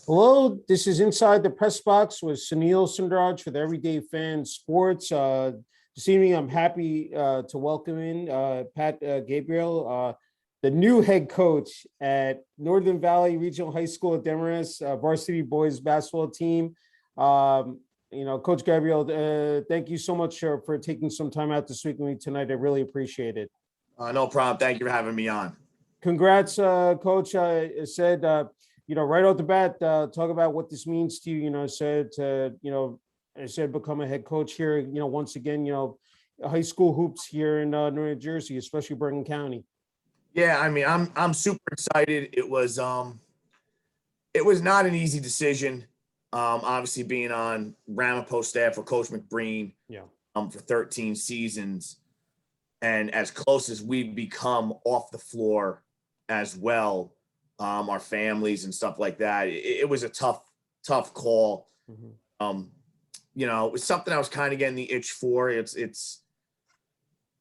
Hello, this is Inside the Press Box with Sunil Sunder Raj for the Everyday Fan Sports. This evening, I'm happy to welcome in Pat Gabriele, the new head coach at Northern Valley Regional High School at Demarest, varsity boys basketball team. Coach Gabriele, thank you so much for taking some time out to speak with me tonight. I really appreciate it. No problem. Thank you for having me on. Congrats, Coach. I said, right off the bat, talk about what this means to you. I said become a head coach here. Once again, high school hoops here in New Jersey, especially Bergen County. Yeah, I mean, I'm super excited. It was not an easy decision. Obviously, being on Ramapo staff for Coach McBreen, for 13 seasons, and as close as we've become off the floor as well. Our families and stuff like that. It was a tough call. Mm-hmm. It was something I was kind of getting the itch for. It's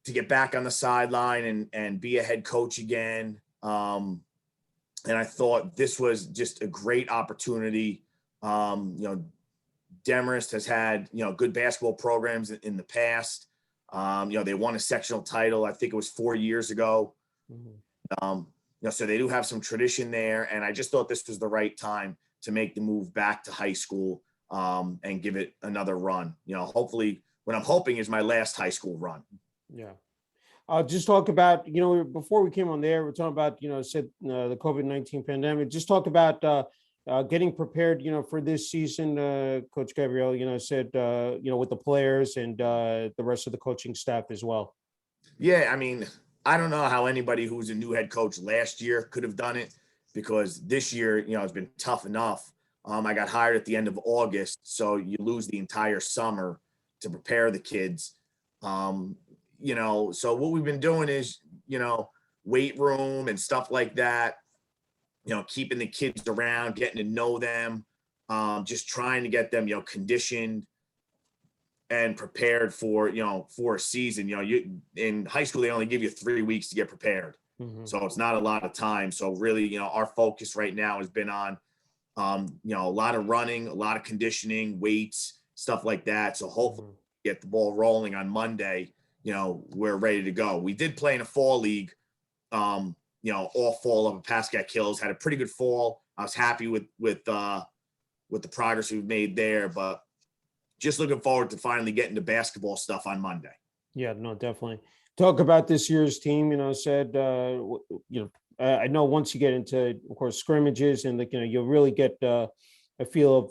to get back on the sideline and be a head coach again. And I thought this was just a great opportunity. Demarest has had, good basketball programs in the past. They won a sectional title. I think it was 4 years ago. Mm-hmm. So they do have some tradition there, and I just thought this was the right time to make the move back to high school and give it another run. Hopefully, what I'm hoping is my last high school run. Yeah. Just talk about, before we came on there, we're talking about, the COVID-19 pandemic. Just talk about getting prepared, for this season, Coach Gabriele, with the players and the rest of the coaching staff as well. Yeah, I mean, I don't know how anybody who was a new head coach last year could have done it, because this year, it's been tough enough. I got hired at the end of August, so you lose the entire summer to prepare the kids. So what we've been doing is, weight room and stuff like that, keeping the kids around, getting to know them, just trying to get them, conditioned and prepared for a season. You in high school, they only give you 3 weeks to get prepared. Mm-hmm. So it's not a lot of time. So really, our focus right now has been on, a lot of running, a lot of conditioning, weights, stuff like that. So hopefully get the ball rolling on Monday. We're ready to go. We did play in a fall league, all fall of Pascack Hills, had a pretty good fall. I was happy with the progress we've made there, but just looking forward to finally getting to basketball stuff on Monday. Yeah, no, definitely. Talk about this year's team, I know once you get into, of course, scrimmages and you'll really get a feel of,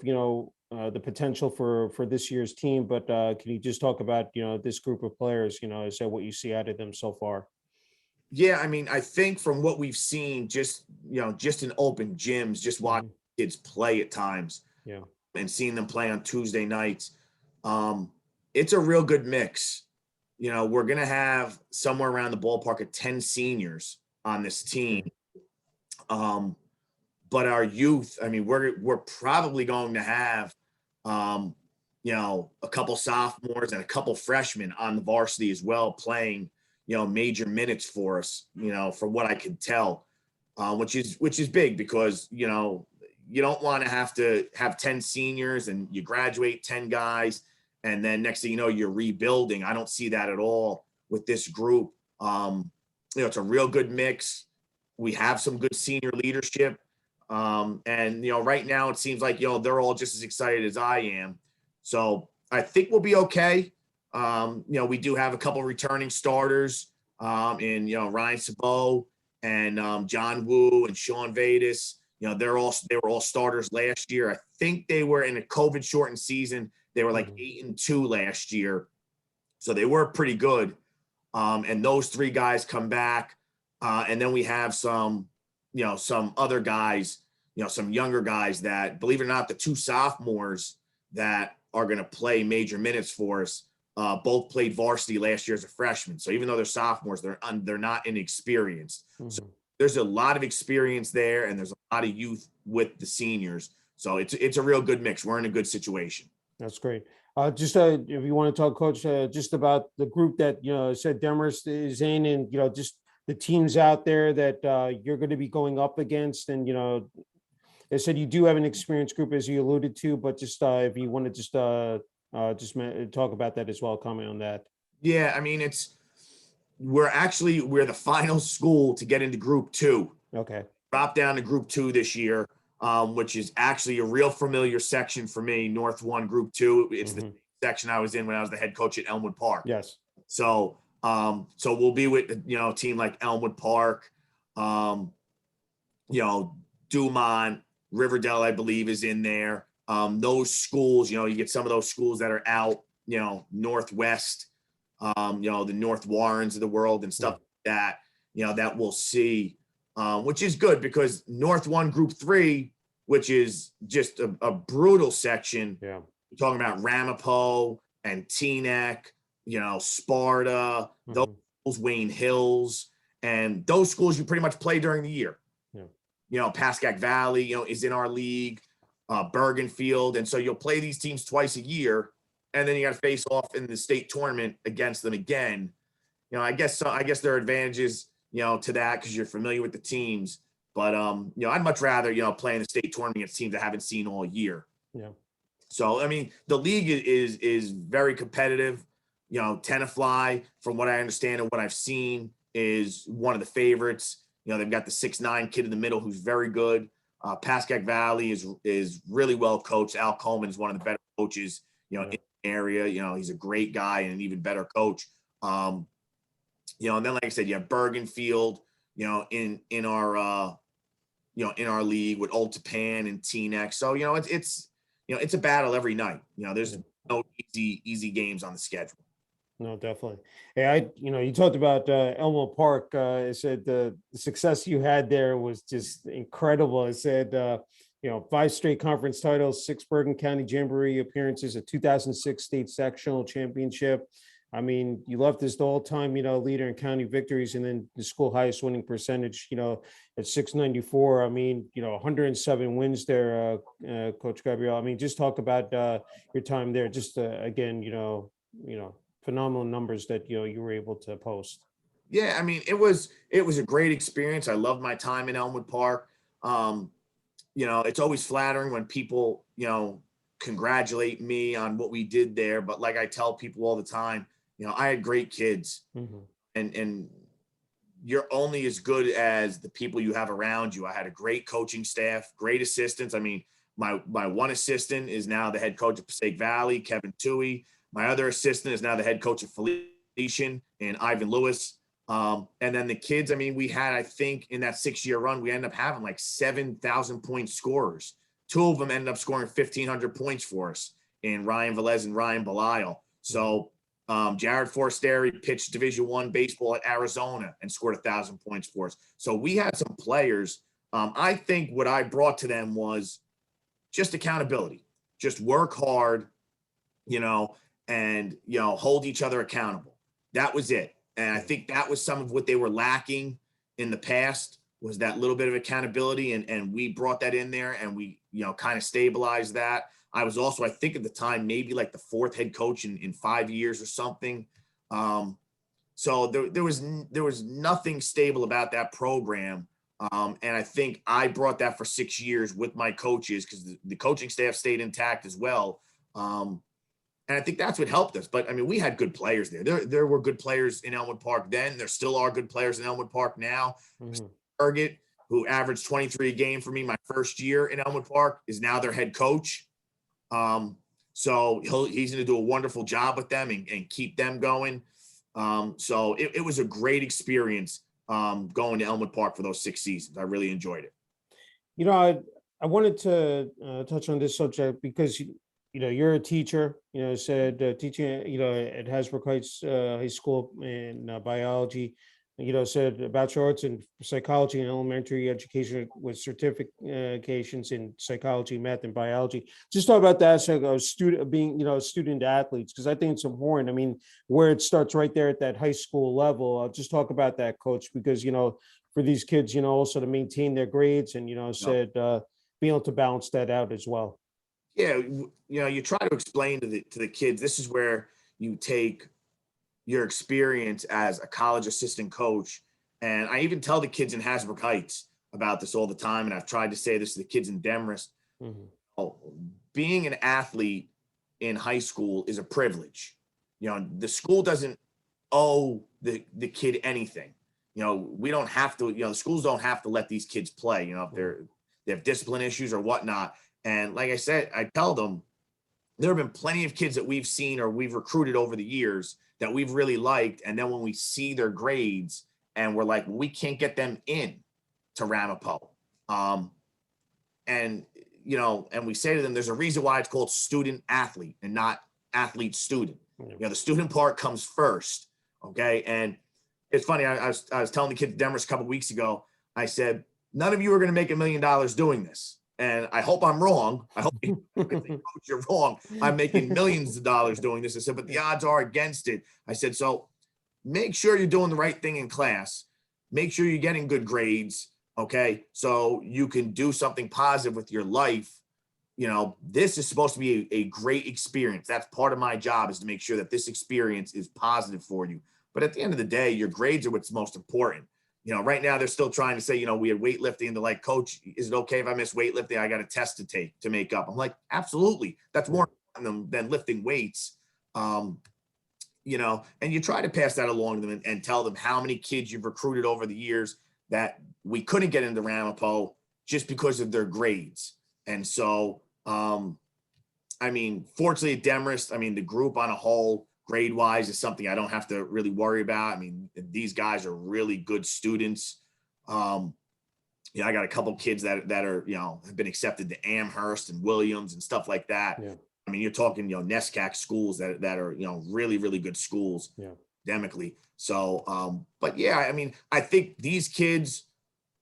the potential for this year's team. But can you just talk about, this group of players, what you see out of them so far? Yeah, I mean, I think from what we've seen, just in open gyms, just watching kids play at times, and seeing them play on Tuesday nights, it's a real good mix. We're going to have somewhere around the ballpark of 10 seniors on this team. But our youth, I mean, we're probably going to have, a couple sophomores and a couple freshmen on the varsity as well, playing, major minutes for us, from what I can tell, which is big, because, you don't want to have 10 seniors and you graduate 10 guys. And then next thing you know, you're rebuilding. I don't see that at all with this group. It's a real good mix. We have some good senior leadership. And right now it seems like, they're all just as excited as I am. So I think we'll be okay. We do have a couple returning starters in, Ryan Sabot and John Woo and Sean Vadis. They were all starters last year. I think they were in a COVID shortened season. They were like 8-2 last year. So they were pretty good. And those three guys come back. And then we have some other guys, some younger guys that, believe it or not, the two sophomores that are going to play major minutes for us, both played varsity last year as a freshman. So even though they're sophomores, they're not inexperienced. Mm-hmm. So there's a lot of experience there, and there's a lot of youth with the seniors. So it's a real good mix. We're in a good situation. That's great. Just if you want to talk, Coach, just about the group that, said Demarest is in, and, just the teams out there that you're going to be going up against, and, They said you do have an experienced group, as you alluded to, but just if you want to just talk about that as well, comment on that. Yeah, I mean, we're the final school to get into Group 2. Okay. Dropped down to Group 2 this year, which is actually a real familiar section for me. North 1, Group 2. It's the section I was in when I was the head coach at Elmwood Park. Yes. So we'll be with a team like Elmwood Park, Dumont, Riverdale, I believe, is in there. Those schools, you get some of those schools that are out, Northwest, the North Warrens of the world and stuff like that, that we'll see, which is good because North 1, Group 3, which is just a brutal section. Yeah. We're talking about Ramapo and Teaneck, Sparta, those schools, Wayne Hills, and those schools you pretty much play during the year. Pascack Valley, is in our league, Bergenfield. And so you'll play these teams twice a year, and then you got to face off in the state tournament against them again. I guess there are advantages, to that because you're familiar with the teams. But, I'd much rather, play in the state tournament against teams I haven't seen all year. Yeah. So, I mean, the league is very competitive. Tenafly, from what I understand and what I've seen, is one of the favorites. They've got the 6'9" kid in the middle who's very good. Pascack Valley is really well coached. Al Coleman is one of the better coaches, in the area. He's a great guy and an even better coach. And then, like I said, you have Bergenfield, in our league with Old Tapan and Teaneck. So, it's a battle every night. There's no easy games on the schedule. No, definitely. Hey, you talked about Elmwood Park. It said the success you had there was just incredible. It said, 5 straight conference titles, 6 Bergen County Jamboree appearances, a 2006 state sectional championship. I mean, you left as the all-time, leader in county victories, and then the school highest winning percentage, at 694. I mean, 107 wins there, Coach Gabriele. I mean, just talk about your time there. Just again, phenomenal numbers that you were able to post. Yeah, I mean, it was a great experience. I loved my time in Elmwood Park. It's always flattering when people, congratulate me on what we did there. But like I tell people all the time, I had great kids, and you're only as good as the people you have around you. I had a great coaching staff, great assistants. I mean, my one assistant is now the head coach of Passaic Valley, Kevin Toohey. My other assistant is now the head coach of Felician and Ivan Lewis. And then the kids, I mean, we had, I think in that 6-year run, we ended up having like 7,000 point scorers. 2 of them ended up scoring 1,500 points for us, in Ryan Velez and Ryan Belisle. So Jared Forsteri pitched Division I baseball at Arizona and scored 1,000 points for us. So we had some players. I think what I brought to them was just accountability, just work hard, and hold each other accountable. That was it. And I think that was some of what they were lacking in the past, was that little bit of accountability, and we brought that in there, and we kind of stabilized that. I was also, I think at the time, maybe like the 4th head coach in 5 years or something. So there was nothing stable about that program. And I think I brought that for 6 years with my coaches, because the coaching staff stayed intact as well. And I think that's what helped us. But I mean, we had good players there. There were good players in Elmwood Park then. There still are good players in Elmwood Park now. Target, who averaged 23 a game for me my first year in Elmwood Park, is now their head coach. So he's going to do a wonderful job with them and keep them going. So it was a great experience going to Elmwood Park for those 6 seasons. I really enjoyed it. I wanted to touch on this subject because you're a teacher. Said teaching at Hasbrook Heights High School in biology. Said Bachelor Arts in Psychology and Elementary Education with certifications in Psychology, Math, and Biology. Just talk about that aspect of student athletes, because I think it's important. I mean, where it starts right there at that high school level. I'll just talk about that, Coach, because for these kids, also to maintain their grades and said being able to balance that out as well. Yeah, you try to explain to the kids, this is where you take your experience as a college assistant coach. And I even tell the kids in Hasbrook Heights about this all the time, and I've tried to say this to the kids in Demarest. Being an athlete in high school is a privilege. The school doesn't owe the kid anything. We don't have to, the schools don't have to let these kids play, if they have discipline issues or whatnot. And like I said, I tell them, there have been plenty of kids that we've seen or we've recruited over the years that we've really liked. And then when we see their grades and we're like, we can't get them in to Ramapo. And we say to them, there's a reason why it's called student athlete and not athlete student. The student part comes first. Okay. And it's funny. I was telling the kids at Demarest a couple of weeks ago, I said, none of you are going to make $1 million doing this. And I hope I'm wrong. I hope Coach, you're wrong. I'm making millions of dollars doing this. I said, but the odds are against it. I said, so make sure you're doing the right thing in class. Make sure you're getting good grades. Okay. So you can do something positive with your life. This is supposed to be a great experience. That's part of my job, is to make sure that this experience is positive for you. But at the end of the day, your grades are what's most important. Right now they're still trying to say, we had weightlifting, and they're like, Coach, is it okay if I miss weightlifting? I got a test to take to make up. I'm like, absolutely. That's more important than lifting weights. And you try to pass that along to them and tell them how many kids you've recruited over the years that we couldn't get into Ramapo just because of their grades. And so, fortunately at Demarest, the group on a whole, grade wise, is something I don't have to really worry about. These guys are really good students. I got a couple kids that are, have been accepted to Amherst and Williams and stuff like that. Yeah. You're talking, NESCAC schools that are, really, really good schools academically. So, but yeah, I think these kids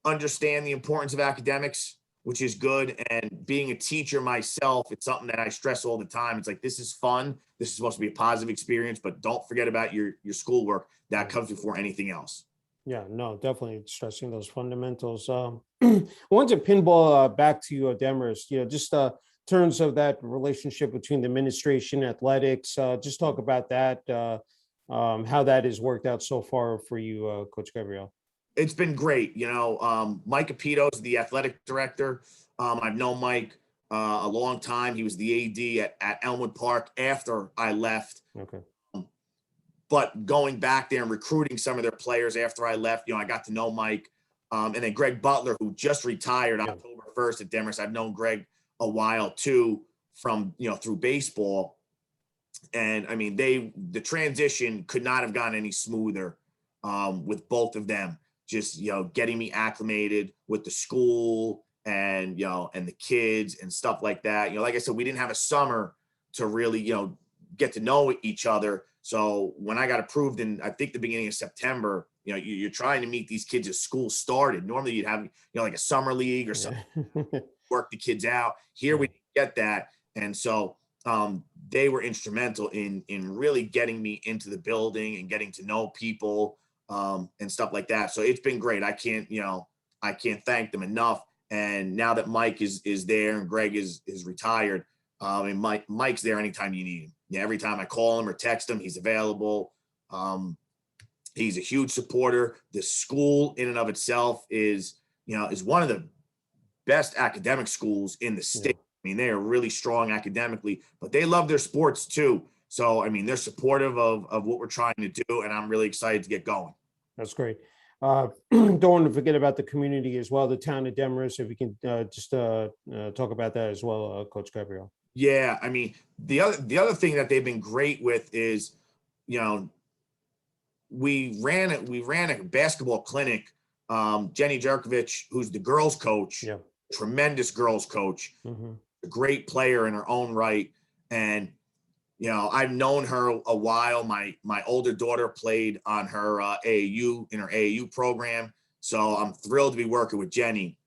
understand the importance of academics, which is good. And being a teacher myself, it's something that I stress all the time. It's like, this is fun. This is supposed to be a positive experience, but don't forget about your schoolwork. That comes before anything else. Yeah, no, definitely stressing those fundamentals. I wanted to pinball back to you, Demarest, just terms of that relationship between the administration, athletics, just talk about that, how that has worked out so far for you, Coach Gabriele. It's been great. Mike Capito is the athletic director. I've known Mike a long time. He was the AD at Elmwood Park after I left. Okay. But going back there and recruiting some of their players after I left, I got to know Mike. And then Greg Butler, who just retired October 1st at Demarest. I've known Greg a while too, from, through baseball. And the transition could not have gone any smoother with both of them. Just, getting me acclimated with the school and, and the kids and stuff like that. Like I said, we didn't have a summer to really, get to know each other. So when I got approved in, I think the beginning of September, you're trying to meet these kids as school started. Normally you'd have, like a summer league or something, work the kids out. Here we didn't get that. And so they were instrumental in really getting me into the building and getting to know people. And stuff like that. So it's been great. I can't thank them enough. And now that Mike is there and Greg is retired, and Mike's there anytime you need him. Yeah, every time I call him or text him, he's available. He's a huge supporter. The school in and of itself is one of the best academic schools in the state. They are really strong academically, but they love their sports too. So, they're supportive of what we're trying to do, and I'm really excited to get going. That's great. Don't want to forget about the community as well, the town of Demarest, if we can just talk about that as well, Coach Gabriele. Yeah, the other thing that they've been great with is, we ran a basketball clinic. Jenny Jerkovich, who's the girls coach, tremendous girls coach, a great player in her own right. And I've known her a while. My older daughter played on her AAU program. So I'm thrilled to be working with Jenny.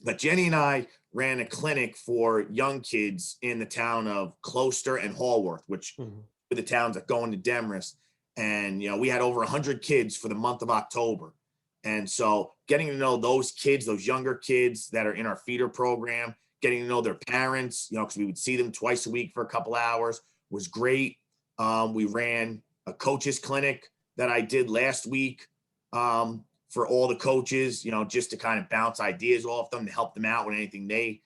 But Jenny and I ran a clinic for young kids in the town of Closter and Hallworth, which are the towns that go into Demarest. And, we had over 100 kids for the month of October. And so getting to know those kids, those younger kids that are in our feeder program, getting to know their parents, because we would see them twice a week for a couple hours, was great. We ran a coaches clinic that I did last week for all the coaches, just to kind of bounce ideas off them, to help them out with anything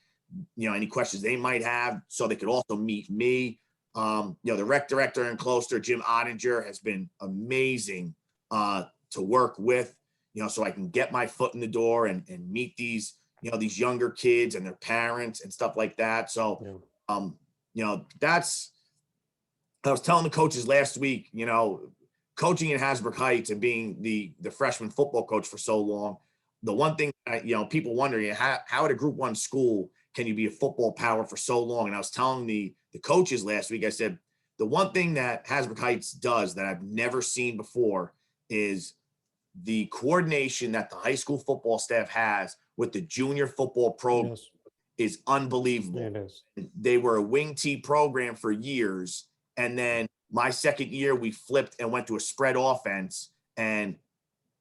any questions they might have, so they could also meet me. The rec director in Closter, Jim Ottinger, has been amazing to work with, so I can get my foot in the door and meet these younger kids and their parents and stuff like that. So, that's, I was telling the coaches last week, coaching in Hasbrook Heights and being the freshman football coach for so long, the one thing, people wondering, how at a Group 1 school can you be a football power for so long? And I was telling the coaches last week, I said, the one thing that Hasbrook Heights does that I've never seen before is the coordination that the high school football staff has with the junior football program is unbelievable. Yeah, it is. They were a wing T program for years. And then my second year, we flipped and went to a spread offense, and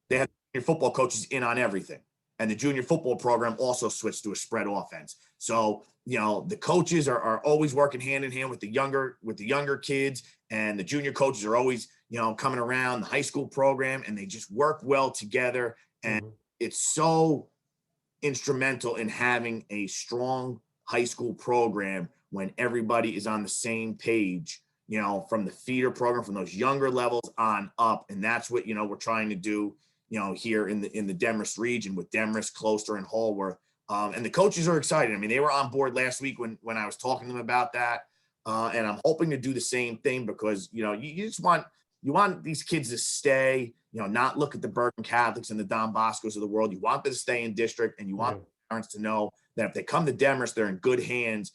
they had junior football coaches in on everything. And the junior football program also switched to a spread offense. So, the coaches are always working hand in hand with the younger kids, and the junior coaches are always, coming around the high school program, and they just work well together. And it's so instrumental in having a strong high school program when everybody is on the same page, from the feeder program, from those younger levels on up. And that's what, we're trying to do, here in the Demarest region with Demarest, Closter, and Hallworth. And the coaches are excited. I mean, they were on board last week when I was talking to them about that. And I'm hoping to do the same thing because, you just want these kids to stay, not look at the Bergen Catholics and the Don Boscos of the world. You want them to stay in district, and you want parents to know that if they come to Demarest, they're in good hands,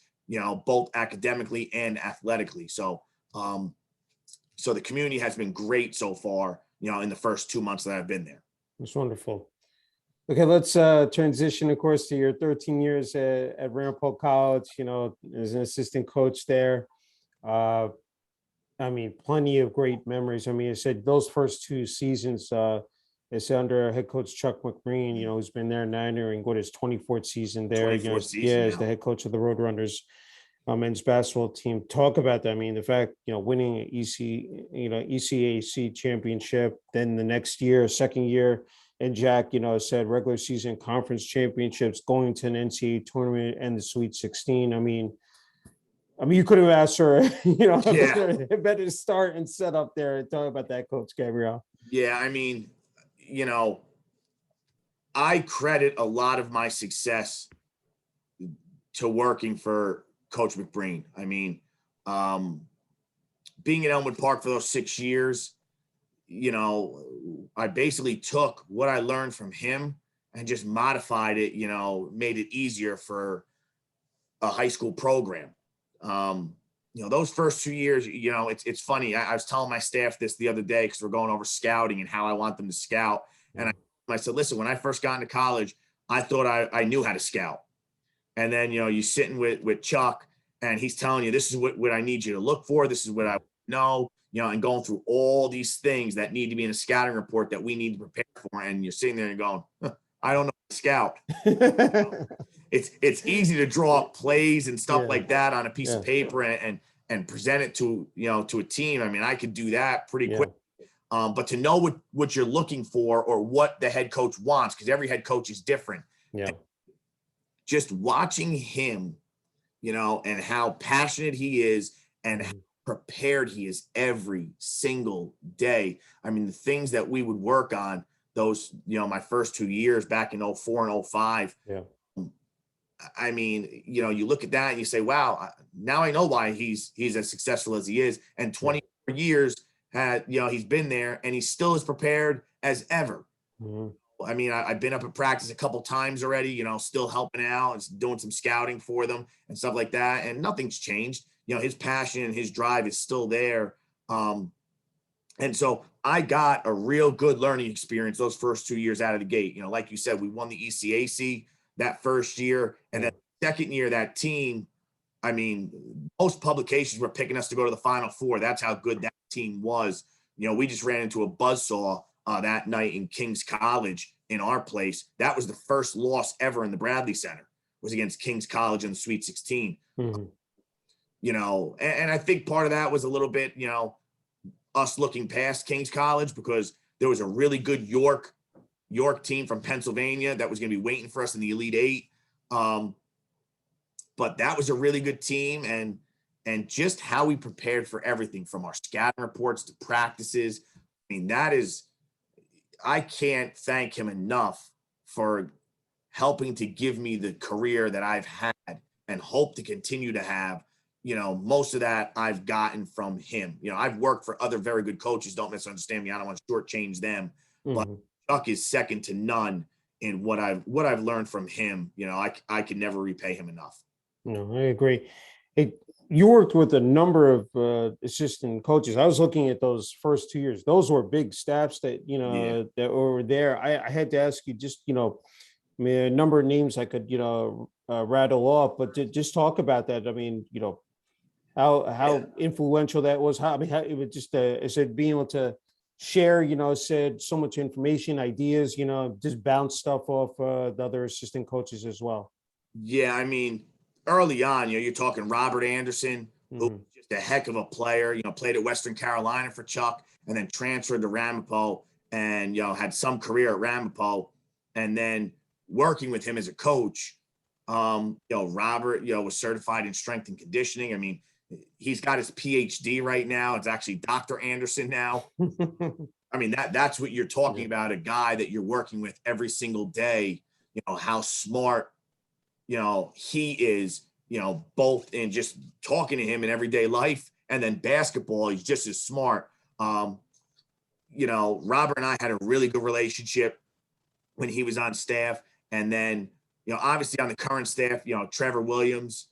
both academically and athletically. So, so the community has been great so far, in the first 2 months that I've been there. It's wonderful. Okay, let's transition, of course, to your 13 years at Ramapo College, as an assistant coach there. Plenty of great memories. I said those first 2 seasons, it's under head coach Chuck McBreen, who's been there now entering his 24th season there. As the head coach of the Roadrunners men's basketball team. Talk about that. The fact, winning ECAC championship, then the next year, second year, and Jack, said regular season conference championships, going to an NCAA tournament and the Sweet 16. You could have asked her, a better start and set up there. And talk about that, Coach Gabriele. Yeah, I credit a lot of my success to working for Coach McBreen. Being at Elmwood Park for those 6 years, I basically took what I learned from him and just modified it, made it easier for a high school program. Those first 2 years, it's funny. I was telling my staff this the other day because we're going over scouting and how I want them to scout. And I said, listen, when I first got into college, I thought I knew how to scout. And then, you're sitting with Chuck and he's telling you, this is what I need you to look for. This is what I know, and going through all these things that need to be in a scouting report that we need to prepare for. And you're sitting there and going, I don't know how to scout. It's easy to draw up plays and stuff like that on a piece of paper and present it to a team. I could do that pretty quick. But to know what you're looking for or what the head coach wants, because every head coach is different. Yeah. Just watching him, and how passionate he is and how prepared he is every single day. The things that we would work on those, my first 2 years back in 04 and 05. Yeah. You look at that and you say, wow, now I know why he's as successful as he is. And 24 years he's been there and he's still as prepared as ever. Mm-hmm. I've been up at practice a couple times already, still helping out and doing some scouting for them and stuff like that. And nothing's changed. His passion and his drive is still there. And so I got a real good learning experience those first 2 years out of the gate. Like you said, we won the ECAC that first year. And then second year, that team, most publications were picking us to go to the Final Four. That's how good that team was. We just ran into a buzzsaw that night in King's College in our place. That was the first loss ever in the Bradley Center, was against King's College in the Sweet 16. Mm-hmm. And I think part of that was a little bit, us looking past King's College because there was a really good York York team from Pennsylvania that was going to be waiting for us in the Elite Eight. But that was a really good team, and just how we prepared for everything from our scouting reports to practices. I mean, I can't thank him enough for helping to give me the career that I've had and hope to continue to have. Most of that I've gotten from him. I've worked for other very good coaches. Don't misunderstand me. I don't want to shortchange them, but Chuck is second to none in what I've learned from him. I can never repay him enough. No, I agree. You worked with a number of assistant coaches. I was looking at those first 2 years. Those were big staffs that, that were there. I had to ask you just, I mean, a number of names I could, rattle off, but to just talk about that. I mean, how influential that was. How it was just, I said, being able to share, said so much information, ideas, just bounce stuff off the other assistant coaches as well. Yeah, I mean, early on, you're talking Robert Anderson, who was just a heck of a player, played at Western Carolina for Chuck and then transferred to Ramapo and, had some career at Ramapo. And then working with him as a coach, Robert, was certified in strength and conditioning. I mean, he's got his PhD right now. It's actually Dr. Anderson now. I mean, that's what you're talking about, a guy that you're working with every single day, how smart, he is, both in just talking to him in everyday life and then basketball, he's just as smart. Robert and I had a really good relationship when he was on staff. And then, obviously on the current staff, Trevor Williams,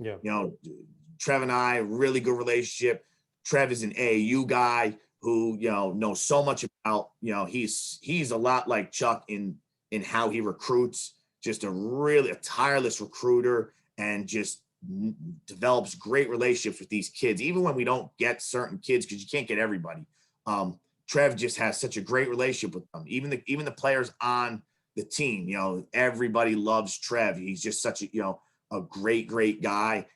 Trev and I, really good relationship. Trev is an AAU guy who, knows so much about, he's a lot like Chuck in how he recruits, just a tireless recruiter, and just develops great relationships with these kids, even when we don't get certain kids, because you can't get everybody. Trev just has such a great relationship with them. Even the players on the team, everybody loves Trev. He's just such a great guy.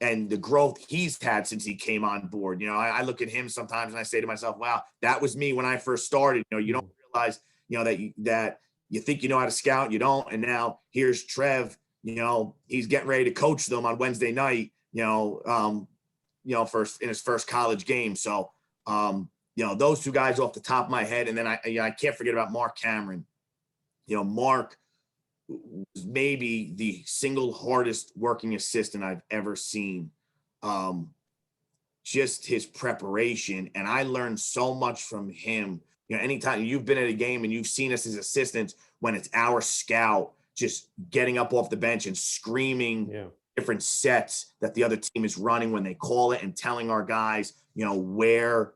And the growth he's had since he came on board, I look at him sometimes and I say to myself, wow, that was me when I first started. You don't realize, that you think you know how to scout, you don't. And now here's Trev, he's getting ready to coach them on Wednesday night, first in his first college game. So, those two guys off the top of my head. And then I can't forget about Mark Cameron. Mark was maybe the single hardest working assistant I've ever seen. Just his preparation. And I learned so much from him. Anytime you've been at a game and you've seen us as assistants, when it's our scout just getting up off the bench and screaming different sets that the other team is running when they call it, and telling our guys, where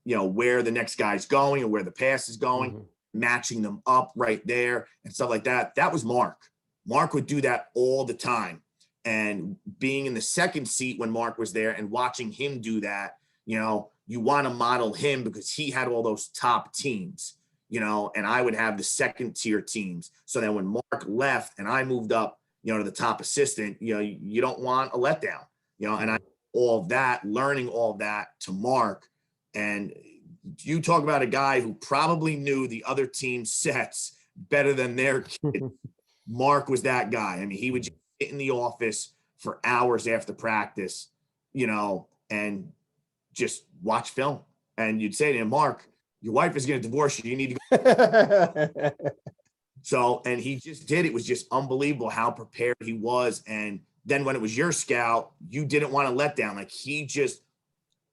the next guy's going and where the pass is going, matching them up right there and stuff like that. That was Mark. Mark would do that all the time. And being in the second seat when Mark was there and watching him do that, you want to model him, because he had all those top teams, and I would have the second tier teams. So then when Mark left and I moved up, to the top assistant, you don't want a letdown, and all of that, learning all of that to Mark. And you talk about a guy who probably knew the other team's sets better than their kid. Mark was that guy. I mean, he would just sit in the office for hours after practice, and just watch film. And you'd say to him, Mark, your wife is going to divorce you. You need to go. So, and he just did. It was just unbelievable how prepared he was. And then when it was your scout, you didn't want to let down. Like, he just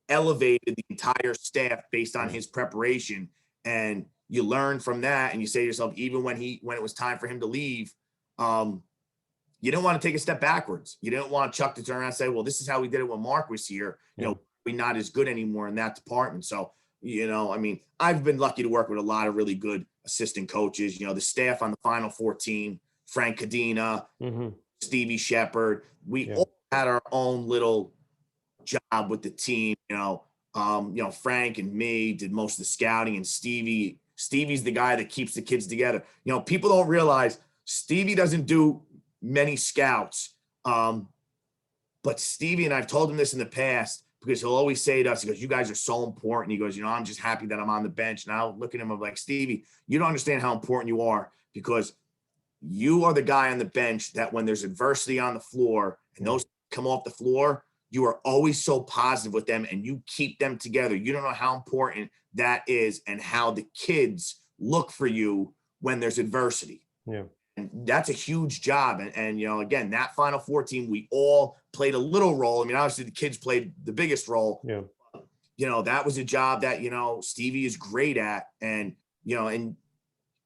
elevated the entire staff based on his preparation. And you learn from that. And you say to yourself, even when it was time for him to leave, you didn't want to take a step backwards. You didn't want Chuck to turn around and say, well, this is how we did it when Mark was here. We're not as good anymore in that department. So, I mean, I've been lucky to work with a lot of really good assistant coaches. The staff on the Final Four team, Frank Cadena, Stevie Shepard. We all had our own little job with the team. Frank and me did most of the scouting, and Stevie's the guy that keeps the kids together. People don't realize Stevie doesn't do many scouts. But Stevie, and I've told him this in the past, because he'll always say to us, he goes, you guys are so important. He goes, I'm just happy that I'm on the bench. And I'll look at him, I'm like, Stevie, you don't understand how important you are, because you are the guy on the bench that when there's adversity on the floor and those come off the floor, you are always so positive with them and you keep them together. You don't know how important that is and how the kids look for you when there's adversity. Yeah. And that's a huge job. And again, that Final Four team, we all played a little role. I mean, obviously the kids played the biggest role. Yeah. That was a job that, Stevie is great at. And, and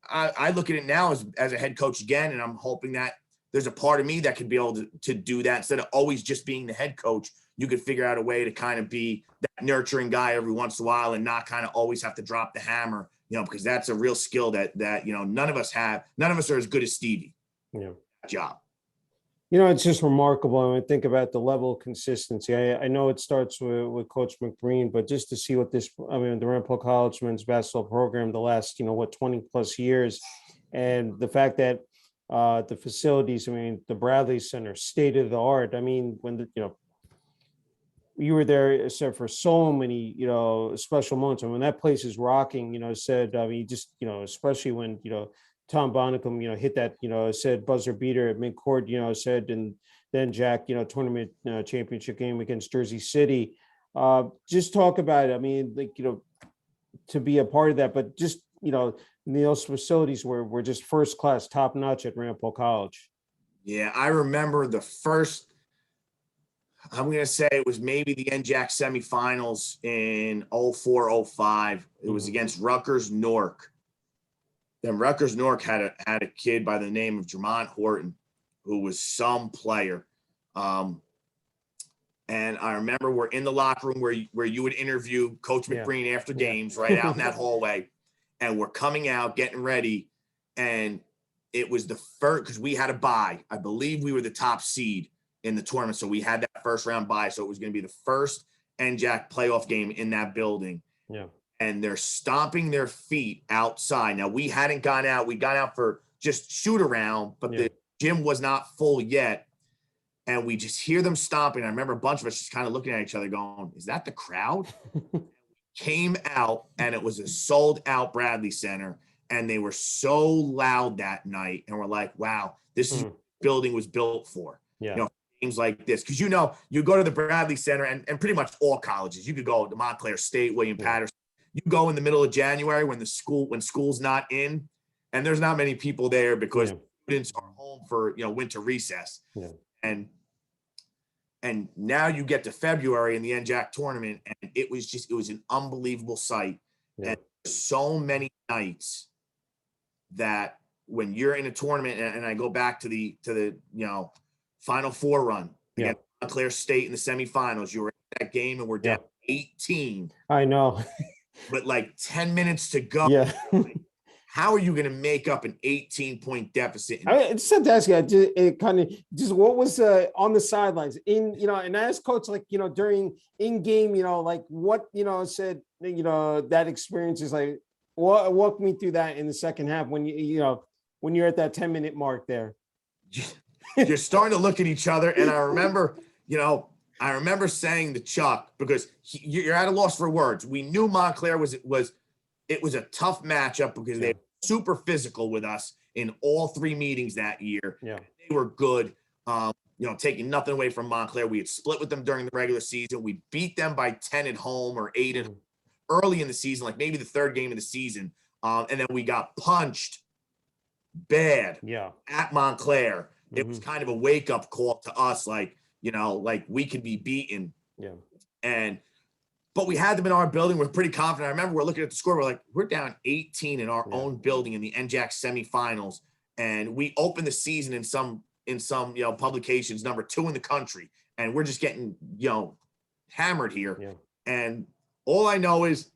I look at it now as a head coach again, and I'm hoping that there's a part of me that could be able to do that instead of always just being the head coach. You could figure out a way to kind of be that nurturing guy every once in a while and not kind of always have to drop the hammer, because that's a real skill that none of us have. None of us are as good as Stevie. Yeah. Job. It's just remarkable. When I think about the level of consistency, I know it starts with Coach Maureen, but just to see what the Ramapo College men's basketball program, the last, 20 plus years, and the fact that the facilities, the Bradley Center, state of the art. When you were there, said for so many, special moments, and when that place is rocking, especially when, Tom Bonicum, hit that, said buzzer beater at midcourt, said, and then Jack, tournament championship game against Jersey City. Just talk about it. To be a part of that, but just, those facilities were just first class, top notch at Ramapo College. Yeah, I remember the first, I'm going to say it was maybe the NJAC semifinals in 04-05. It was against Rutgers Newark. Then Rutgers Newark had a kid by the name of Jermont Horton, who was some player. And I remember we're in the locker room where you would interview Coach McBreen after games, right out in that hallway. And we're coming out, getting ready. And it was the first, because we had a bye. I believe we were the top seed in the tournament. So we had that first round bye. So it was going to be the first NJAC playoff game in that building. Yeah. And they're stomping their feet outside. Now, we hadn't gone out. We got out for just shoot around, but the gym was not full yet. And we just hear them stomping. I remember a bunch of us just kind of looking at each other going, is that the crowd? Came out, and it was a sold-out Bradley Center, and they were so loud that night. And we're like, wow, this is what the building was built for. Yeah. Things like this. Because, you go to the Bradley Center, and pretty much all colleges. You could go to Montclair State, William Patterson. You go in the middle of January when school's not in, and there's not many people there because students are home for winter recess. Yeah. And now you get to February in the NJAC tournament, and it was an unbelievable sight. Yeah. And so many nights that when you're in a tournament, and I go back to the Final Four run against Montclair State in the semifinals, you were in that game and we're down 18. I know. But like 10 minutes to go. Yeah. How are you going to make up an 18-point deficit? I just had to ask you, what was on the sidelines and as coach, during in game, what, said, that experience is like, walk me through that in the second half when when you're at that 10-minute mark there. You're starting to look at each other. And I remember saying to Chuck, because you're at a loss for words. We knew Montclair was a tough matchup because they were super physical with us in all three meetings that year. Yeah. They were good. Taking nothing away from Montclair. We had split with them during the regular season. We beat them by 10 at home or 8 at early in the season, like maybe the third game of the season. And then we got punched bad at Montclair. It was kind of a wake-up call to us, like we could be beaten. Yeah. But we had them in our building. We're pretty confident. I remember we're looking at the score. We're like, we're down 18 in our own building in the NJAC semifinals. And we opened the season in some publications, number 2 in the country. And we're just getting, hammered here. Yeah. And all I know is,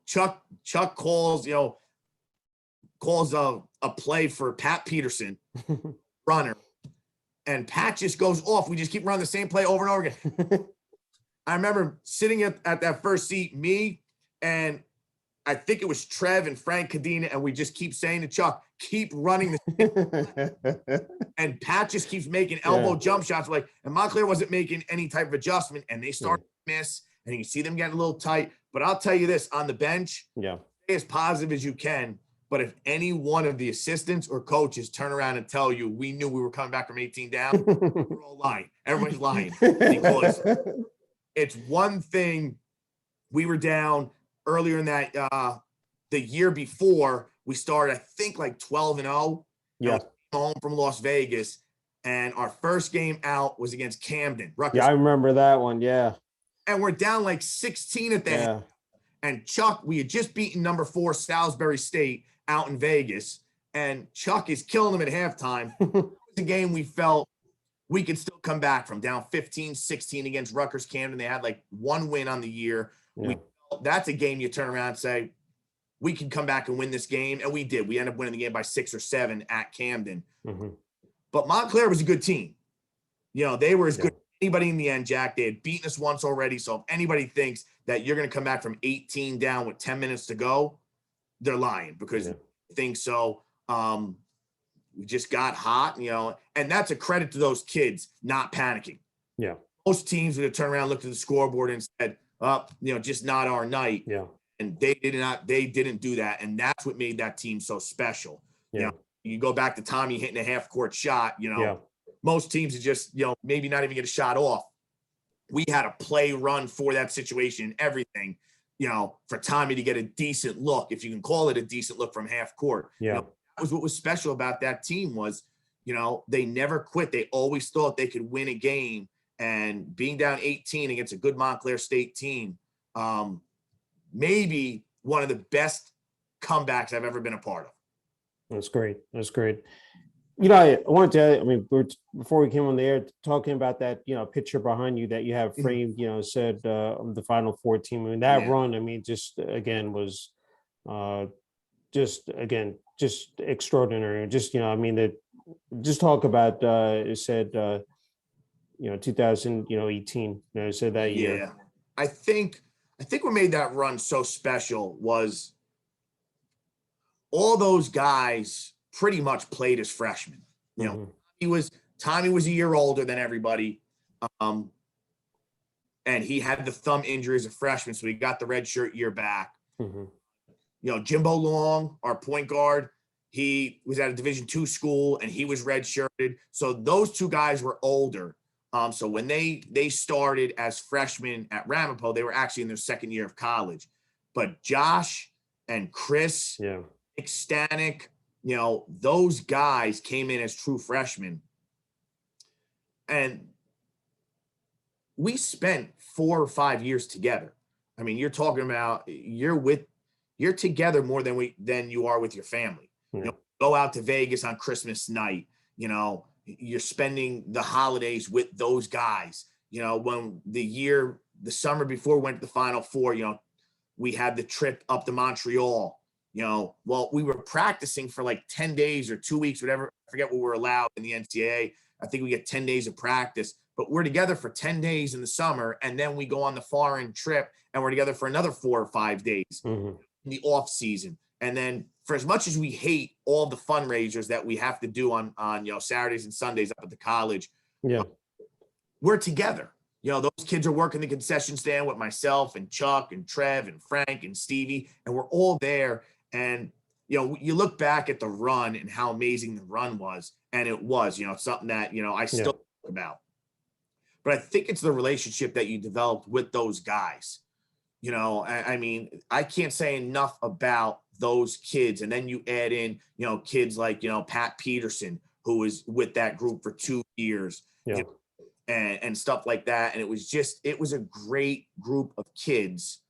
Chuck calls a play for Pat Peterson, runner. And Pat just goes off. We just keep running the same play over and over again. I remember sitting at that first seat, me and I think it was Trev and Frank Cadena, and we just keep saying to Chuck, keep running the and Pat just keeps making elbow jump shots. Like, and Montclair wasn't making any type of adjustment, and they started to miss, and you can see them getting a little tight. But I'll tell you this, on the bench, stay as positive as you can. But if any one of the assistants or coaches turn around and tell you we knew we were coming back from 18 down, we're all lying. Everybody's lying, because it's one thing. We were down earlier in that the year before we started, I think like 12-0. Yeah. Home from Las Vegas, and our first game out was against Camden. Rutgers. Yeah, I remember that one. Yeah. And we're down like 16 at the end. And Chuck, we had just beaten number 4 Salisbury State out in Vegas, and Chuck is killing them at halftime. It was a game we felt we could still come back from, down 15-16 against Rutgers Camden. They had like 1 win on the year. We felt that's a game you turn around and say, we can come back and win this game. And we did. We ended up winning the game by 6 or 7 at Camden. But Montclair was a good team. You know, they were as good as anybody in the end, Jack. They had beaten us once already. So if anybody thinks that you're going to come back from 18 down with 10 minutes to go, they're lying, because I think so. We just got hot, you know, and that's a credit to those kids not panicking. Yeah. Most teams would have turned around, looked at the scoreboard and said, you know, just not our night. Yeah. And they didn't do that. And that's what made that team so special. Yeah. You know, you go back to Tommy hitting a half-court shot, you know, most teams are just, you know, maybe not even get a shot off. We had a play run for that situation, everything, you know, for Tommy to get a decent look, if you can call it a decent look, from half court. Yeah. You know, that was what was special about that team, was, you know, they never quit. They always thought they could win a game, and being down 18 against a good Montclair State team, maybe one of the best comebacks I've ever been a part of. That's great. That's great. You know, I wanted to, I mean, before we came on the air, talking about that, you know, picture behind you that you have framed, you know, said the Final Four team. I mean, that run, I mean, just again was just extraordinary. Just, you know, I mean, just talk about it said, you know, 2018, you know, it said that year. Yeah. I think what made that run so special was all those guys pretty much played as freshmen. You know, Tommy was a year older than everybody. And he had the thumb injury as a freshman, so he got the red shirt year back. You know, Jimbo Long, our point guard, he was at a Division II school and he was red shirted. So those two guys were older. So when they started as freshmen at Ramapo, they were actually in their second year of college. But Josh and Chris, Nick Stanek, you know, those guys came in as true freshmen. And we spent 4 or 5 years together. I mean, you're talking about you're together more than you are with your family. You know, go out to Vegas on Christmas night, you know, you're spending the holidays with those guys. You know, when the summer before we went to the Final Four, you know, we had the trip up to Montreal. You know, well, we were practicing for like 10 days or 2 weeks, whatever. I forget what we're allowed in the NCAA. I think we get 10 days of practice, but we're together for 10 days in the summer. And then we go on the foreign trip and we're together for another 4 or 5 days in the off season. And then for as much as we hate all the fundraisers that we have to do on, you know, Saturdays and Sundays up at the college, we're together. You know, those kids are working the concession stand with myself and Chuck and Trev and Frank and Stevie, and we're all there. And, you know, you look back at the run and how amazing the run was, and it was, you know, something that, you know, I still talk about. But I think it's the relationship that you developed with those guys. You know, I mean, I can't say enough about those kids. And then you add in, you know, kids like, you know, Pat Peterson, who was with that group for 2 years, you know, and stuff like that. And it was a great group of kids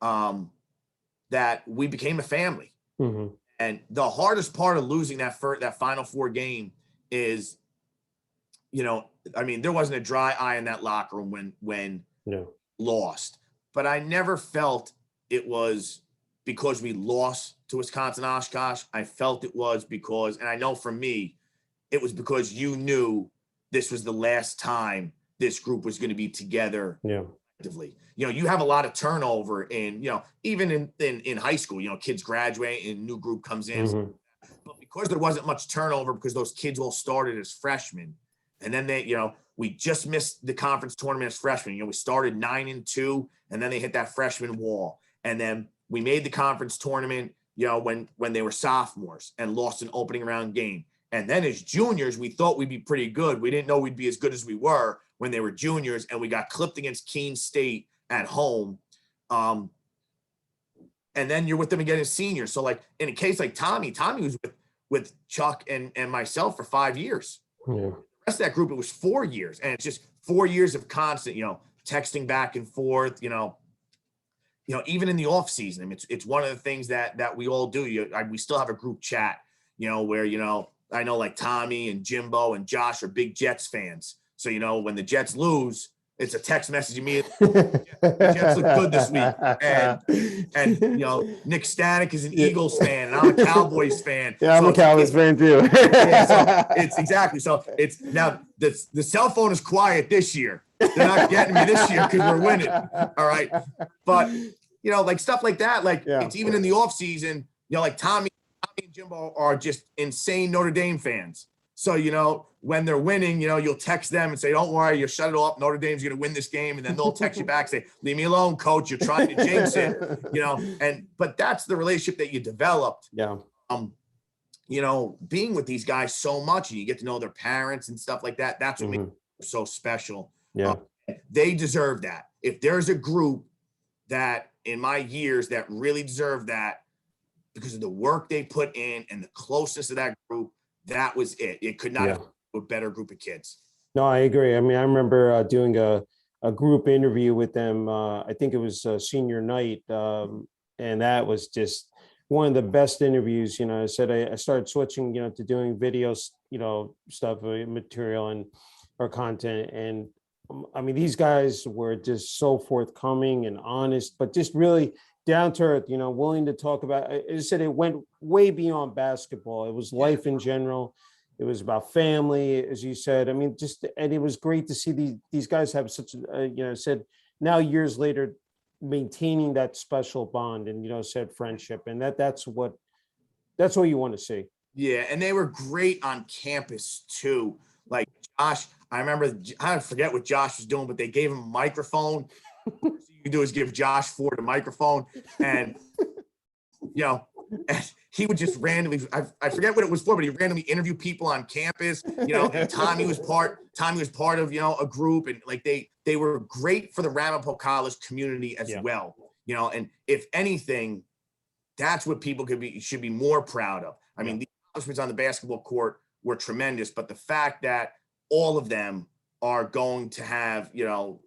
that we became a family. And the hardest part of losing that Final Four game is, you know, I mean, there wasn't a dry eye in that locker room when lost, but I never felt it was because we lost to Wisconsin Oshkosh. I felt it was because, and I know for me, it was because you knew this was the last time this group was going to be together You know, you have a lot of turnover in, you know, even in high school, you know, kids graduate and a new group comes in. Mhm. But because there wasn't much turnover, because those kids all started as freshmen, and then they, you know, we just missed the conference tournament as freshmen. You know, we started 9-2, and then they hit that freshman wall. And then we made the conference tournament, you know, when they were sophomores and lost an opening round game. And then as juniors, we thought we'd be pretty good. We didn't know we'd be as good as we were when they were juniors, and we got clipped against Keene State at home. And then you're with them again as seniors. So like in a case like Tommy was with Chuck and myself for 5 years. Yeah. The rest of that group, it was 4 years, and it's just 4 years of constant, you know, texting back and forth, you know, even in the off season. I mean, it's one of the things that we all do. We still have a group chat, you know, where, you know, I know like Tommy and Jimbo and Josh are big Jets fans. So, you know, when the Jets lose, it's a text message immediately. The Jets look good this week. And you know, Nick Stanek is an Eagles fan, and I'm a Cowboys fan. Yeah, I'm a Cowboys fan too. Yeah, so it's exactly. So it's now the cell phone is quiet this year. They're not getting me this year because we're winning. All right. But you know, like stuff like that, like it's even in the off season, you know, like Tommy and Jimbo are just insane Notre Dame fans. So, you know, when they're winning, you know, you'll text them and say, don't worry, you shut it off. Notre Dame's going to win this game. And then they'll text you back, say, leave me alone, coach. You're trying to jinx it, you know, but that's the relationship that you developed. Yeah. You know, being with these guys so much, and you get to know their parents and stuff like that. That's what makes it so special. Yeah. They deserve that. If there's a group that in my years that really deserve that because of the work they put in and the closeness of that group, that was it. It could not have been a better group of kids. No, I agree. I mean, I remember doing a group interview with them. I think it was senior night. And that was just one of the best interviews. You know, I said I started switching, you know, to doing videos, you know, stuff, material and or content. And I mean, these guys were just so forthcoming and honest, but just really down to earth, you know, willing to talk about. I said it went way beyond basketball. It was life in general. It was about family, as you said. I mean, and it was great to see these guys have such a, you know, said now years later, maintaining that special bond and, you know, said friendship. And that's what you want to see. Yeah. And they were great on campus too. Like Josh, I remember, I forget what Josh was doing, but they gave him a microphone. What you can do is give Josh Ford a microphone, and you know, and he would just randomly, I forget what it was for, but he randomly interview people on campus, you know, and Tommy was part of, you know, a group, and like they were great for the Ramapo College community as well, you know, and if anything, that's what people should be more proud of. I mean, the accomplishments on the basketball court were tremendous, but the fact that all of them are going to have, you know,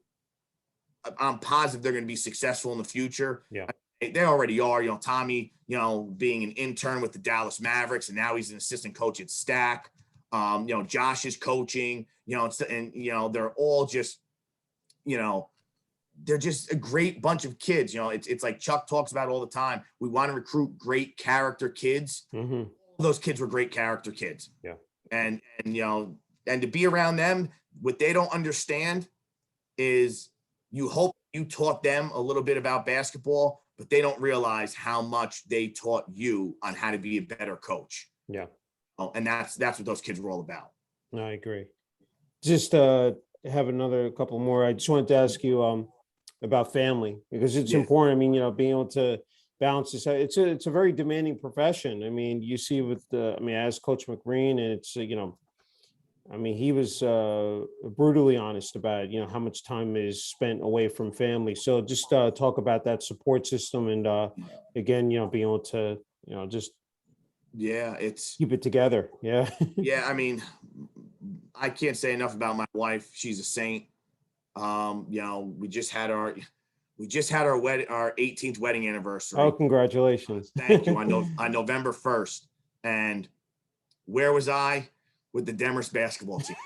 I'm positive they're going to be successful in the future. Yeah. They already are. You know, Tommy, you know, being an intern with the Dallas Mavericks, and now he's an assistant coach at Stack. You know, Josh is coaching, you know, and, you know, they're all just, you know, they're just a great bunch of kids. You know, it's like Chuck talks about all the time. We want to recruit great character kids. Mm-hmm. Those kids were great character kids. Yeah. And, you know, and to be around them, what they don't understand is you hope you taught them a little bit about basketball, but they don't realize how much they taught you on how to be a better coach. Yeah. Oh, and that's what those kids were all about. No, I agree. Just have another couple more. I just wanted to ask you about family, because it's important. I mean, you know, being able to balance this. It's a very demanding profession. I mean, you see with I asked Coach McGreen, and it's, you know, I mean, he was brutally honest about, you know, how much time is spent away from family. So just talk about that support system, and again, you know, being able to, you know, just it's keep it together. Yeah. Yeah. I mean, I can't say enough about my wife. She's a saint. You know, we just had our 18th wedding anniversary. Oh, congratulations. Thank you. On November 1st. And where was I? With the Demarest basketball team.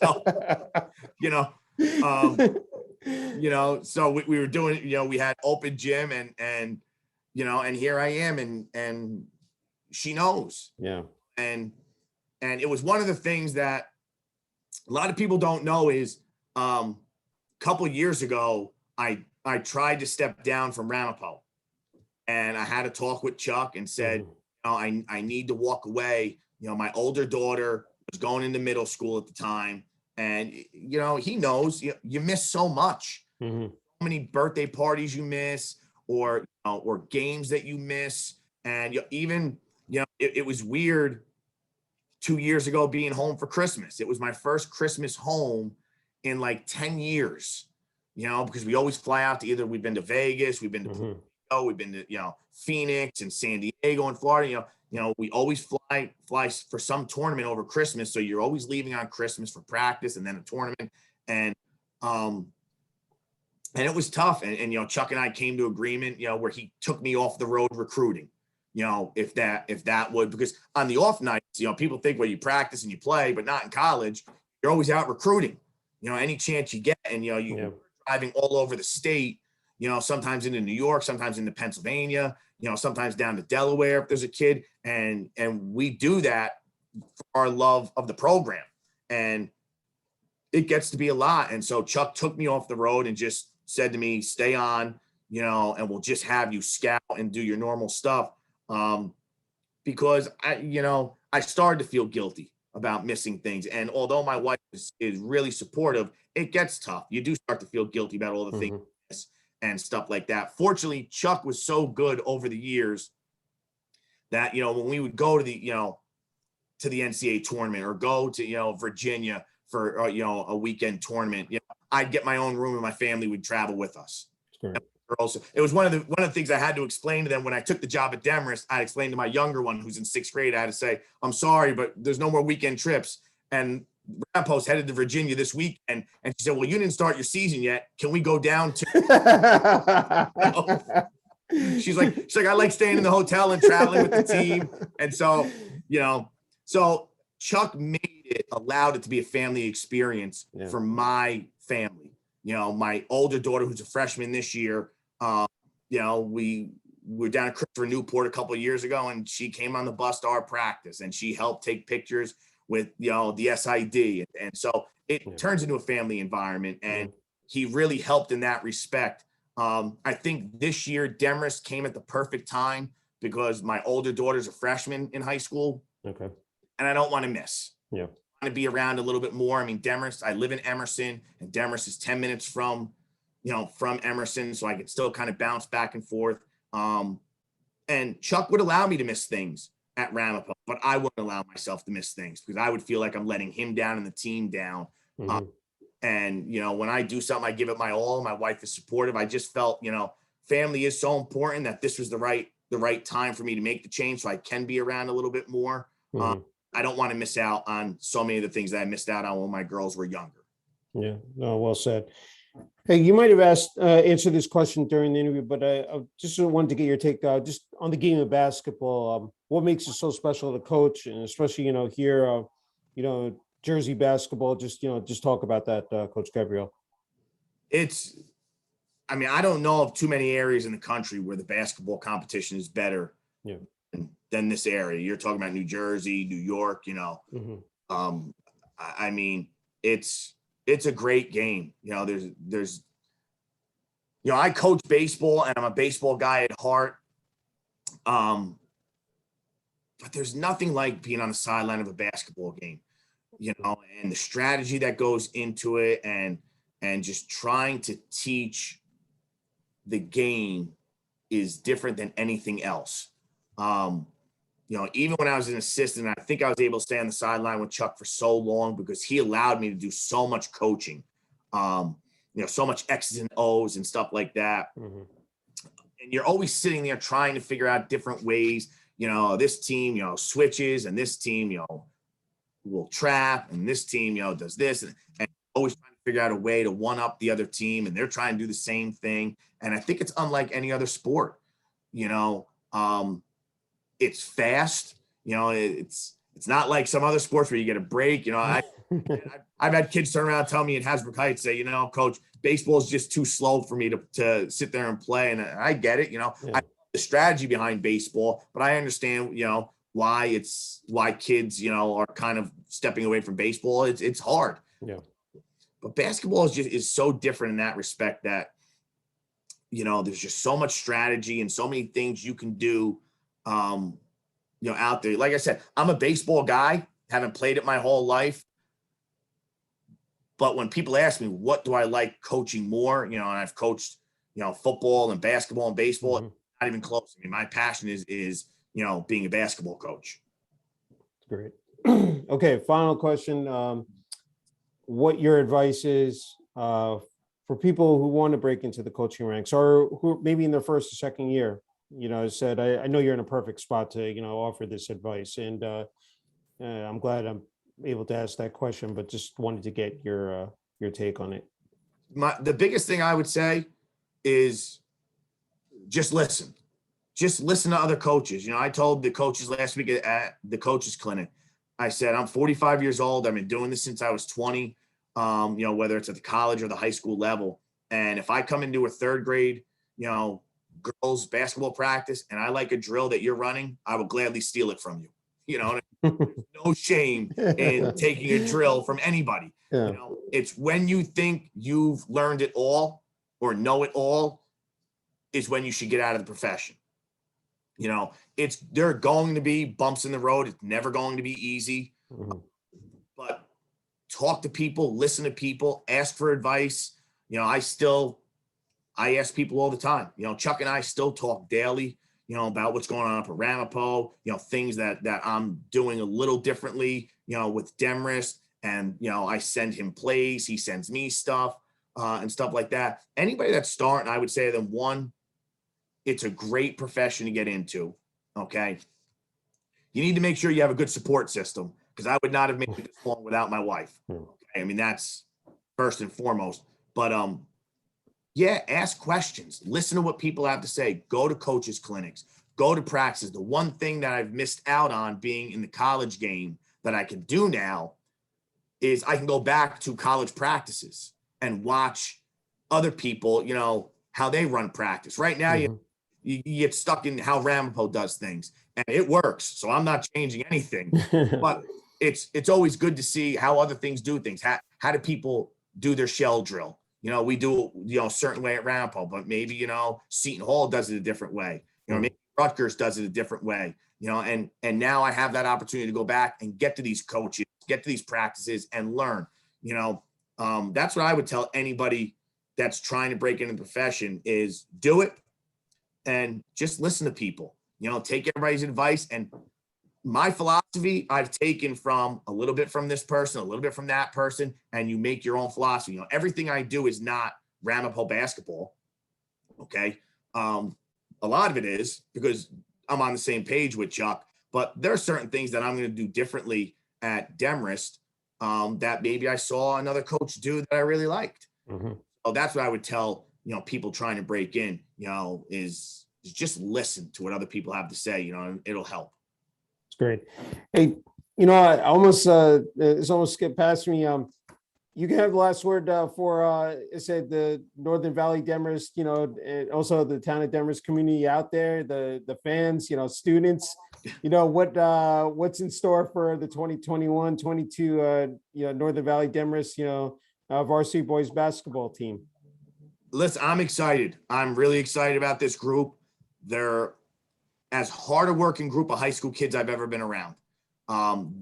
So, you know, so we were doing, you know, we had open gym, and, you know, and here I am, and she knows. Yeah. And it was one of the things that a lot of people don't know is, couple years ago, I tried to step down from Ramapo, and I had a talk with Chuck and said, I need to walk away. My older daughter was going into middle school at the time, and he knows you miss so much. How many birthday parties you miss, or games that you miss, and it was weird 2 years ago being home for Christmas. It was my first Christmas home in like 10 years, because we always fly out to we've been to Vegas, we've been to we've been to Phoenix and San Diego and Florida. We always fly for some tournament over Christmas, so you're always leaving on Christmas for practice and then a tournament, and it was tough. And Chuck and I came to agreement, where he took me off the road recruiting, if that would, because on the off nights, people think, well, you practice and you play, but not in college. You're always out recruiting, any chance you get, and you're driving all over the state. Sometimes into New York, sometimes into Pennsylvania, sometimes down to Delaware if there's a kid. And we do that for our love of the program. And it gets to be a lot. And so Chuck took me off the road and just said to me, stay on, and we'll just have you scout and do your normal stuff. Because I started to feel guilty about missing things. And although my wife is really supportive, it gets tough. You do start to feel guilty about all the things and stuff like that. Fortunately, Chuck was so good over the years that, when we would go to the NCAA tournament or go to, Virginia for, a weekend tournament, I'd get my own room and my family would travel with us. Sure. Also, it was one of the things I had to explain to them when I took the job at Demarest. I explained to my younger one who's in 6th grade, I had to say, I'm sorry, but there's no more weekend trips. And Grandpa's headed to Virginia this weekend, and she said, well, you didn't start your season yet. Can we go down to she's like, I like staying in the hotel and traveling with the team. And so, so Chuck allowed it to be a family experience for my family. My older daughter, who's a freshman this year, we were down at Christopher Newport a couple of years ago, and she came on the bus to our practice, and she helped take pictures with, the SID. And so it turns into a family environment, and he really helped in that respect. I think this year Demarest came at the perfect time because my older daughter's a freshman in high school. Okay. And I don't want to miss. Yeah. I want to be around a little bit more. I mean, Demarest, I live in Emerson, and Demarest is 10 minutes from Emerson. So I could still kind of bounce back and forth. And Chuck would allow me to miss things at Ramapo, but I wouldn't allow myself to miss things because I would feel like I'm letting him down and the team down. And, when I do something, I give it my all. My wife is supportive. I just felt, family is so important that this was the right time for me to make the change so I can be around a little bit more. I don't want to miss out on so many of the things that I missed out on when my girls were younger. Yeah, no, well said. Hey, you might have answered this question during the interview, but I just wanted to get your take just on the game of basketball. What makes it so special to coach, and especially, here, Jersey basketball, just talk about that, Coach Gabriele. I don't know of too many areas in the country where the basketball competition is better than this area. You're talking about New Jersey, New York, it's a great game. There's I coach baseball and I'm a baseball guy at heart. But there's nothing like being on the sideline of a basketball game, and the strategy that goes into it and just trying to teach the game is different than anything else. Even when I was an assistant, I think I was able to stay on the sideline with Chuck for so long because he allowed me to do so much coaching, so much X's and O's and stuff like that. And you're always sitting there trying to figure out different ways, this team, switches, and this team, will trap, and this team, does this, and always trying to figure out a way to one up the other team, and they're trying to do the same thing. And I think it's unlike any other sport, it's fast, it's not like some other sports where you get a break. I've had kids turn around and tell me at Hasbrook Heights, say, Coach, baseball is just too slow for me to sit there and play. And I get it, I know the strategy behind baseball, but I understand, why kids, are kind of stepping away from baseball. It's hard. Yeah. But basketball is so different in that respect that, there's just so much strategy and so many things you can do, out there. Like I said, I'm a baseball guy, haven't played it my whole life. But when people ask me, what do I like coaching more? And I've coached, football and basketball and baseball, not even close. I mean, my passion is being a basketball coach. Great. Okay, final question. What your advice is for people who want to break into the coaching ranks, or who maybe in their first or second year? Said I know you're in a perfect spot to offer this advice, and I'm glad I'm able to ask that question, but just wanted to get your take on it. The biggest thing I would say is just listen. Just listen to other coaches. I told the coaches last week at the coaches clinic, I said, I'm 45 years old. I've been doing this since I was 20, whether it's at the college or the high school level. And if I come into a third grade, girls basketball practice, and I like a drill that you're running, I will gladly steal it from you. No shame in taking a drill from anybody. Yeah. It's when you think you've learned it all or know it all is when you should get out of the profession. There are going to be bumps in the road. It's never going to be easy. But talk to people, listen to people, ask for advice. I ask people all the time. Chuck and I still talk daily, about what's going on up at Ramapo, things that I'm doing a little differently, with Demarest. And, I send him plays, he sends me stuff and stuff like that. Anybody that's starting, I would say to them, one, it's a great profession to get into. Okay. You need to make sure you have a good support system, because I would not have made it this long without my wife. Okay? I mean, that's first and foremost. But ask questions. Listen to what people have to say. Go to coaches clinics. Go to practices. The one thing that I've missed out on being in the college game that I can do now is I can go back to college practices and watch other people, how they run practice. Right now, you get stuck in how Ramapo does things, and it works. So I'm not changing anything. But it's always good to see how other things do things. How do people do their shell drill? We do a certain way at Ramapo, but maybe, Seton Hall does it a different way. Maybe Rutgers does it a different way, and now I have that opportunity to go back and get to these coaches, get to these practices and learn. That's what I would tell anybody that's trying to break into the profession is do it and just listen to people, take everybody's advice. And my philosophy, I've taken from a little bit from this person, a little bit from that person, and you make your own philosophy. Everything I do is not Ramapo basketball. Okay. A lot of it is because I'm on the same page with Chuck, but there are certain things that I'm going to do differently at Demarest that maybe I saw another coach do that I really liked. So that's what I would tell, people trying to break in, is just listen to what other people have to say, and it'll help. It's great. Hey, I almost it's almost skipped past me. You can have the last word for I said the Northern Valley Demarest, and also the town of Demarest community out there, the fans, students, what's in store for the 2021-22 Northern Valley Demarest, varsity boys basketball team. Listen, I'm excited. I'm really excited about this group. They're as hard a working group of high school kids I've ever been around.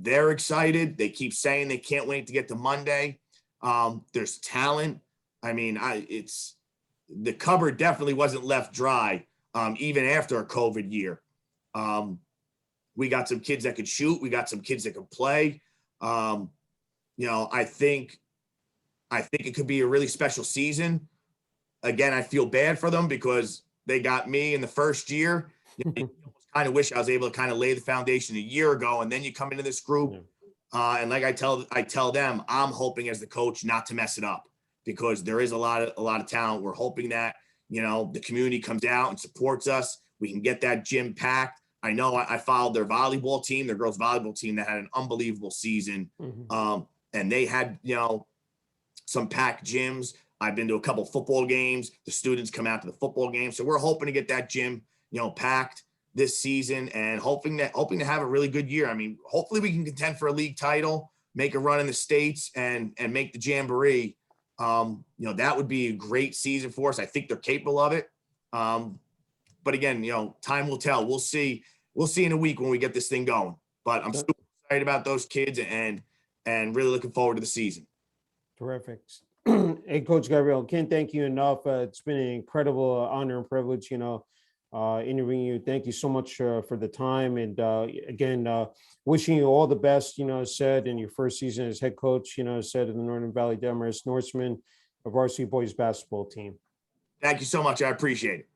They're excited. They keep saying they can't wait to get to Monday. There's talent. I mean, it's the cupboard definitely wasn't left dry, even after a COVID year. We got some kids that could shoot. We got some kids that could play. I think it could be a really special season. Again, I feel bad for them because they got me in the first year. You kind of wish I was able to kind of lay the foundation a year ago, and then you come into this group. And like I tell them, I'm hoping as the coach not to mess it up, because there is a lot of talent. We're hoping that, the community comes out and supports us. We can get that gym packed. I know I followed their volleyball team, their girls volleyball team that had an unbelievable season. And they had, some packed gyms. I've been to a couple football games. The students come out to the football game. So we're hoping to get that gym, packed this season, and hoping to have a really good year. I mean, hopefully we can contend for a league title, make a run in the States, and make the Jamboree. That would be a great season for us. I think they're capable of it. But again, time will tell. We'll see in a week when we get this thing going. But I'm super excited about those kids and really looking forward to the season. Terrific. Hey, Coach Gabriele, can't thank you enough. It's been an incredible honor and privilege, interviewing you. Thank you so much for the time. And again, wishing you all the best, said in your first season as head coach, said in the Northern Valley Demarest Norsemen, a varsity boys basketball team. Thank you so much. I appreciate it.